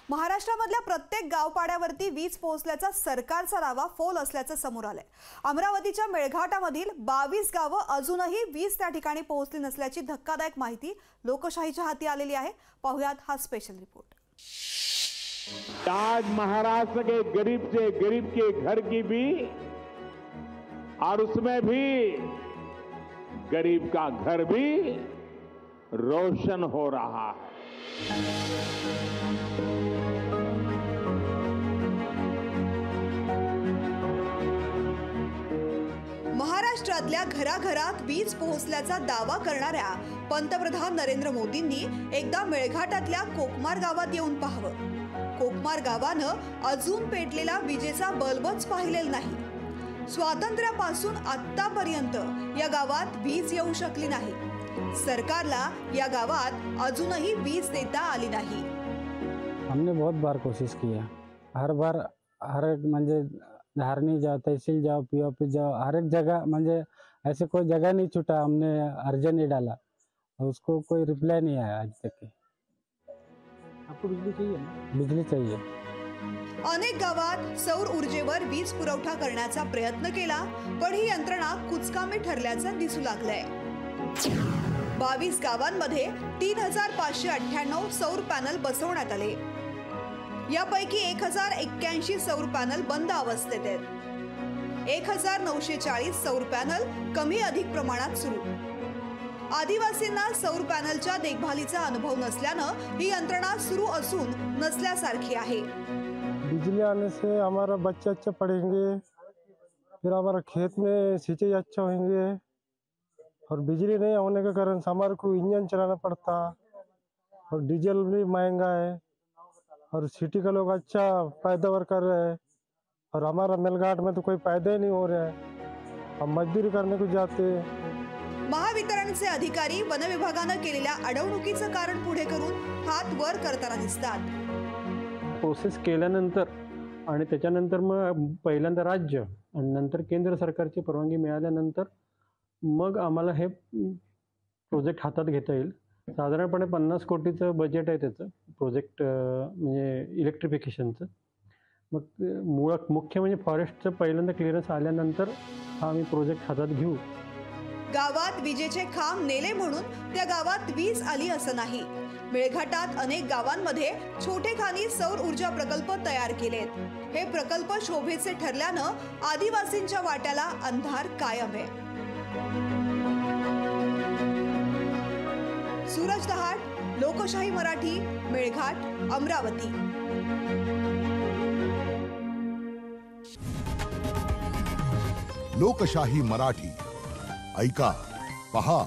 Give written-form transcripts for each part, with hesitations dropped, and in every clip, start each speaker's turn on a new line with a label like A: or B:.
A: महाराष्ट्रामधल्या प्रत्येक गावपाड्यावरती वीज पोहोचल्याचा सरकारचा दावा फोल असल्याचं समोर आलंय। अमरावतीच्या मेळघाटामधील 22 गावं अजूनही वीज त्या ठिकाणी पोहोचली नसल्याची धक्कादायक माहिती लोकशाहीच्या हाती आलेली आहे। पाहुयात हा स्पेशल रिपोर्ट।
B: आज महाराष्ट्र के गरीब से गरीब के घर की भी और उसमें भी गरीब का घर भी रोशन हो रहा है।
A: महाराष्ट्रातल्या घराघरात वीज पोहोचल्याचा दावा करणाऱ्या पंतप्रधान नरेंद्र मोदींनी एकदा मेळघाटातल्या कोकमार गावात येऊन पाहावं। कोकमार गावानं अजून पेटलेला विजेचा बल्बच पाहिलेला नाही। स्वातंत्र्यापासून आतापर्यंत या गावात वीज येऊ शकली नाही। सरकारला या गावात अजूनही वीज देता आली नाही।
C: हमने बहुत बार कोशिश की है, हर बार हर म्हणजे धारनी जाओ, तहसील जाओ, पीओपी जाओ, हर एक जगह म्हणजे ऐसे कोई जगह नहीं छूटा। हमने अर्जी नहीं डाला, उसको कोई रिप्लाई नहीं आया आज तक। आपको बिजली चाहिए ना? बिजली चाहिए।
A: अनेक गावात सौर ऊर्जेवर वीज पुरवठा करण्याचा प्रयत्न केला, पण ही यंत्रणा कुचकामी ठरल्याचं दिसू लागलंय। 22 गावांमध्ये 3598 सौर पॅनल बसवण्यात आले। यापैकी 1081 सौर पॅनल बंद अवस्थेत आहेत। 1940 सौर पॅनल कमी अधिक प्रमाणात सुरू। आदिवासींना सौर पॅनलच्या देखभालीचा अनुभव नसल्यानं ही यंत्रणा सुरू असून नसल्यासारखी आहे।
D: बिजली आने से हमारा बच्चे अच्छे पढ़ेंगे, फिर हमारा खेत में सिंचाई अच्छा होंगे। और बिजली नहीं होने के कारण हमारे को इंजन चलाना पड़ता और डीजल भी महंगा है। और सिटी का लोग अच्छा पैदावार कर रहे हैं और हमारा मेलघाट में तो कोई पैदा ही नहीं हो रहा है। हम मजदूरी करने को जाते हैं।
A: महावितरणचे अधिकारी वन विभागानं केलेल्या अडवणुकीचं कारण पुढे करून हात वर करताना दिसतात।
E: प्रोसेस केल्यानंतर आणि त्याच्यानंतर मग पहिल्यांदा राज्य आणि नंतर केंद्र सरकारची परवानगी मिळाल्यानंतर मग आम्हाला हे प्रोजेक्ट हातात घेता येईल। साधारणपणे 50 कोटीचं बजेट आहे त्याचं प्रोजेक्ट, म्हणजे इलेक्ट्रिफिकेशनचं। मग मुख्य म्हणजे फॉरेस्टचं पहिल्यांदा क्लिअरन्स आल्यानंतर हा आम्ही प्रोजेक्ट हातात घेऊ।
A: गावात विजेचे खांब नेले म्हणून त्या गावात वीज आली असं नाही। मेळघाटात अनेक गावांमध्ये छोटेखानी सौर ऊर्जा प्रकल्प तयार केलेत। हे प्रकल्प शोभेचे ठरल्यानं आदिवासींच्या वाट्याला अंधार कायम आहे। सूरज दहाट, लोकशाही मराठी, मेळघाट, अमरावती।
F: लोकशाही मराठी ऐका, पहा,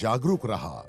F: जागरूक रहा।